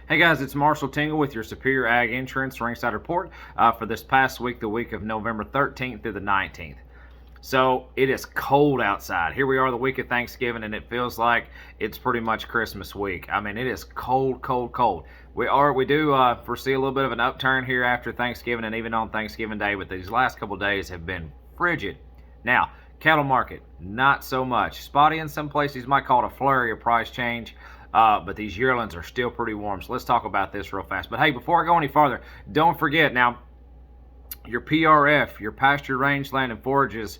Hey guys, it's Marshall Tingle with your Superior Ag Insurance Ringside Report for this past week, the week of November 13th through the 19th. So it is cold outside. Here we are the week of Thanksgiving, and it feels like it's pretty much Christmas week. I mean, it is cold, cold, cold. We do foresee a little bit of an upturn here after Thanksgiving and even on Thanksgiving Day, but these last couple days have been frigid. Now, cattle market, not so much. Spotty in some places, you might call it a flurry of price change. But these yearlings are still pretty warm, so let's talk about this real fast. But hey, before I go any farther, don't forget now, your PRF, your pasture rangeland and forages,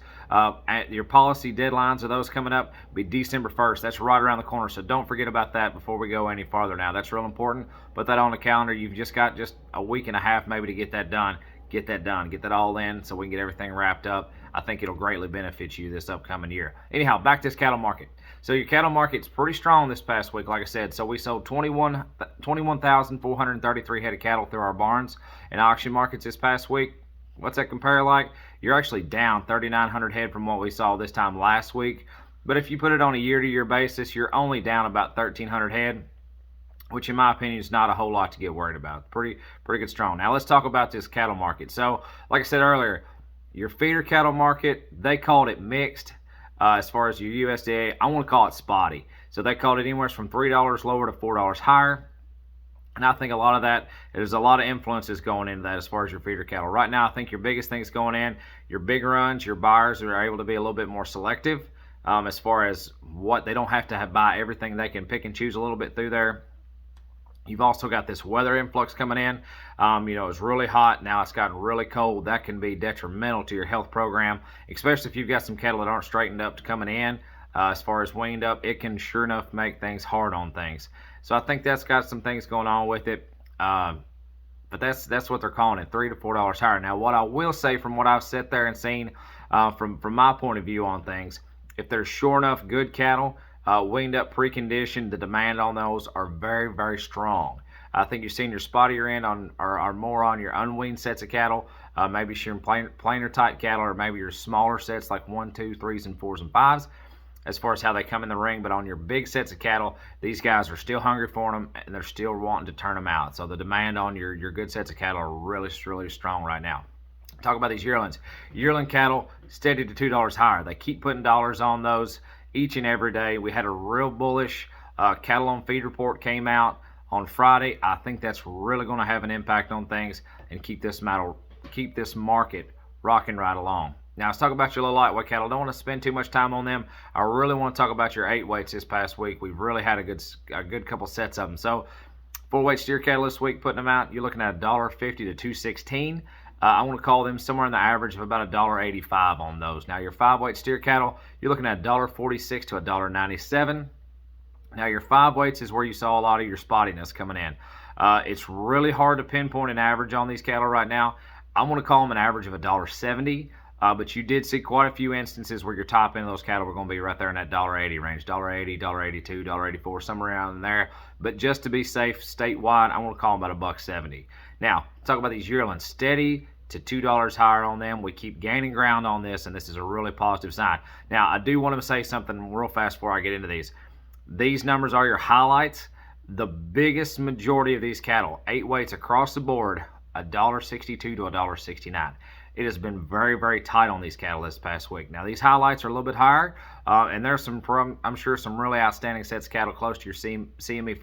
your policy deadlines, are those coming up? Be December 1st. That's right around the corner, so don't forget about that before we go any farther now. That's real important. Put that on the calendar. You've just got just a week and a half maybe to get that done. Get that done. Get that all in so we can get everything wrapped up. I think it'll greatly benefit you this upcoming year. Anyhow, back to this cattle market. So your cattle market's pretty strong this past week, like I said. So we sold 21,433 head of cattle through our barns and auction markets this past week. What's that compare like? You're actually down 3,900 head from what we saw this time last week. But if you put it on a year-to-year basis, you're only down about 1,300 head, which in my opinion is not a whole lot to get worried about. Pretty good strong. Now let's talk about this cattle market. So like I said earlier, your feeder cattle market, they called it mixed. As far as your USDA, I want to call it spotty. So they called it anywhere from $3 lower to $4 higher. And I think a lot of that, there's a lot of influences going into that as far as your feeder cattle. Right now, I think your biggest things going in, your big runs, your buyers are able to be a little bit more selective as far as what they don't have to buy everything. They can pick and choose a little bit through there. You've also got this weather influx coming in. It's really hot. Now it's gotten really cold. That can be detrimental to your health program, especially if you've got some cattle that aren't straightened up to coming in. As far as weaned up, it can sure enough make things hard on things. So I think that's got some things going on with it. But that's what they're calling it, $3 to $4 higher. Now, what I will say from what I've sat there and seen from my point of view on things, if there's sure enough good cattle, weaned up, preconditioned, the demand on those are very, very strong. I think you're seeing your spottier end are more on your unweaned sets of cattle, maybe your plainer type cattle, or maybe your smaller sets like 1, 2, 3s, and 4s and 5s as far as how they come in the ring. But on your big sets of cattle, these guys are still hungry for them, and they're still wanting to turn them out. So the demand on your good sets of cattle are really, really strong right now. Talk about these yearlings. Yearling cattle steady to $2 higher. They keep putting dollars on those each and every day. We had a real bullish cattle on feed report came out on Friday. I think that's really going to have an impact on things and keep this market rocking right along. Now let's talk about your low lightweight cattle. I don't want to spend too much time on them. I really want to talk about your 8 weights this past week. We've really had a good couple sets of them. So 4-weight steer cattle this week, putting them out, you're looking at $1.50 to $2.16. I want to call them somewhere in the average of about $1.85 on those. Now your 5-weight steer cattle, you're looking at $1.46 to $1.97. Now your 5 weights is where you saw a lot of your spottiness coming in. It's really hard to pinpoint an average on these cattle right now. I'm going to call them an average of $1.70. But you did see quite a few instances where your top end of those cattle were going to be right there in that $1.80 range, $1.80, $1.82, $1.84, somewhere around in there. But just to be safe statewide, I want to call them about $1.70. Now, talk about these yearlings, steady to $2 higher on them. We keep gaining ground on this, and this is a really positive sign. Now, I do want to say something real fast before I get into these. These numbers are your highlights. The biggest majority of these cattle, 8 weights across the board, $1.62 to $1.69. It has been very, very tight on these cattle this past week. Now, these highlights are a little bit higher, and there's I'm sure, some really outstanding sets of cattle close to your CME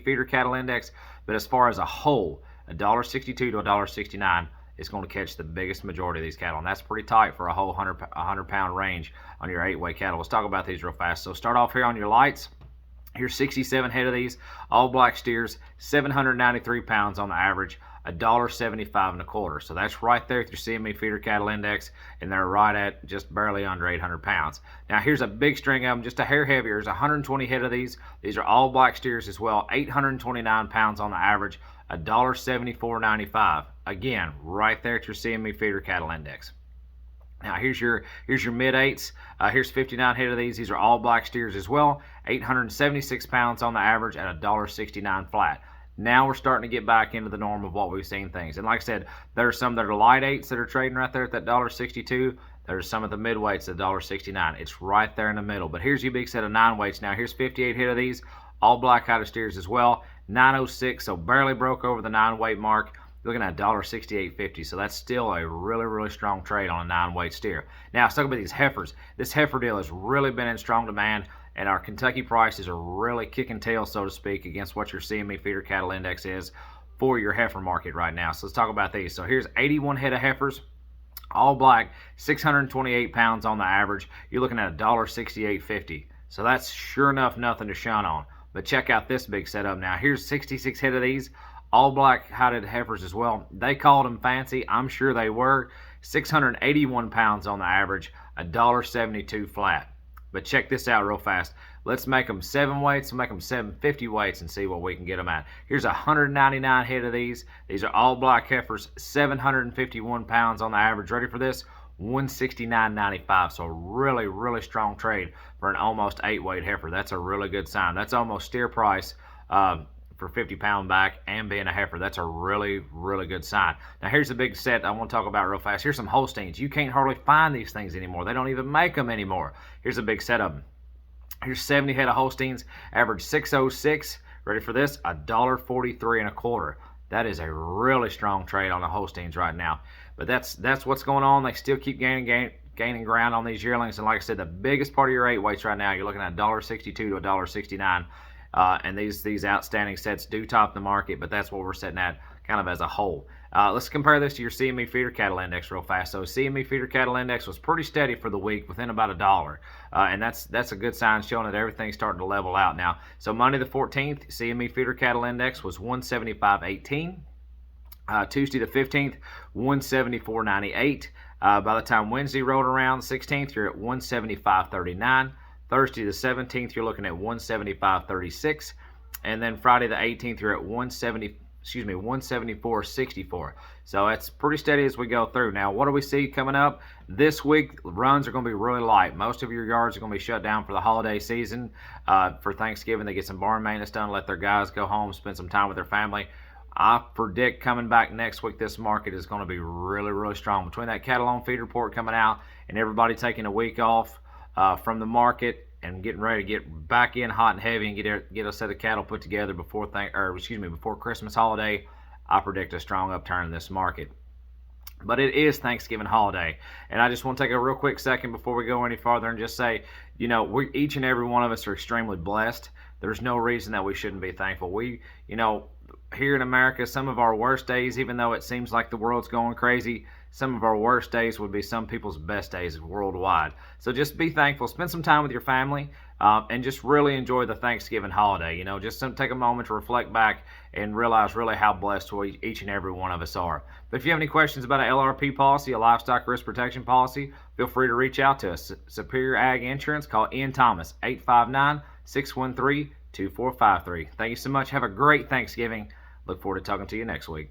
feeder cattle index. But as far as a whole, $1.62 to $1.69 is going to catch the biggest majority of these cattle, and that's pretty tight for a whole 100-pound range on your 8-weight cattle. Let's talk about these real fast. So start off here on your lights. Here's 67 head of these, all black steers, 793 pounds on the average. $1.75 and a quarter. So that's right there with your CME feeder cattle index, and they're right at just barely under 800 pounds. Now here's a big string of them, just a hair heavier. There's 120 head of these. These are all black steers as well, 829 pounds on the average, $1.7495. Again, right there at your CME feeder cattle index. Now here's your mid-8s. Here's 59 head of these. These are all black steers as well, 876 pounds on the average at $1.69 flat. Now we're starting to get back into the norm of what we've seen things. And like I said, there are some that are light 8s that are trading right there at that $1.62. There's some of the midweights at $1.69. It's right there in the middle. But here's your big set of 9 weights. Now here's 58 head of these, All black hide steers as well. 906, so barely broke over the 9-weight mark. You're looking at $1.6850, so that's still a really, really strong trade on a 9-weight steer. Now, let's talk about these heifers. This heifer deal has really been in strong demand, and our Kentucky prices are really kicking tail, so to speak, against what your CME feeder cattle index is for your heifer market right now. So let's talk about these. So here's 81 head of heifers, all black, 628 pounds on the average. You're looking at $1.6850. So that's sure enough nothing to shun on. But check out this big setup now. Here's 66 head of these, all black hided heifers as well. They called them fancy. I'm sure they were. 681 pounds on the average, $1.72 flat. But check this out real fast. Let's make them 7 weights, make them 750 weights, and see what we can get them at. Here's 199 head of these. These are all black heifers, 751 pounds on the average. Ready for this? $169.95. So really, really strong trade for an almost 8-weight heifer. That's a really good sign. That's almost steer price for 50-pound back and being a heifer. That's a really, really good sign. Now here's the big set I want to talk about real fast. Here's some Holsteins. You can't hardly find these things anymore. They don't even make them anymore. Here's a big set of them. Here's 70 head of Holsteins, average 606. Ready for this? $1.43 1/4. That is a really strong trade on the Holsteins right now. But that's what's going on. They still keep gaining ground on these yearlings. And like I said, the biggest part of your 8 weights right now, you're looking at $1.62 to $1.69. And these outstanding sets do top the market, but that's what we're setting at kind of as a whole. Let's compare this to your CME feeder cattle index real fast. So CME feeder cattle index was pretty steady for the week, within about $1, and that's a good sign, showing that everything's starting to level out now. So Monday the 14th, CME feeder cattle index was 175.18. Tuesday the 15th, 174.98. By the time Wednesday rolled around, the 16th, you're at 175.39. Thursday the 17th, you're looking at 175.36, and then Friday the 18th, you're at 174.64. So it's pretty steady as we go through. Now, what do we see coming up this week? Runs are going to be really light. Most of your yards are going to be shut down for the holiday season. For Thanksgiving, they get some barn maintenance done, let their guys go home, spend some time with their family. I predict coming back next week, this market is going to be really, really strong. Between that cattle on feed report coming out and everybody taking a week off from the market and getting ready to get back in hot and heavy and get a set of cattle put together before Christmas holiday, I predict a strong upturn in this market. But it is Thanksgiving holiday, and I just want to take a real quick second before we go any farther and just say, each and every one of us are extremely blessed. There's no reason that we shouldn't be thankful. Here in America, some of our worst days, even though it seems like the world's going crazy, some of our worst days would be some people's best days worldwide. So just be thankful. Spend some time with your family, and just really enjoy the Thanksgiving holiday. Just take a moment to reflect back and realize really how blessed each and every one of us are. But if you have any questions about an LRP policy, a livestock risk protection policy, feel free to reach out to us. Superior Ag Insurance, call Ian Thomas, 859-613-2453. Thank you so much. Have a great Thanksgiving. Look forward to talking to you next week.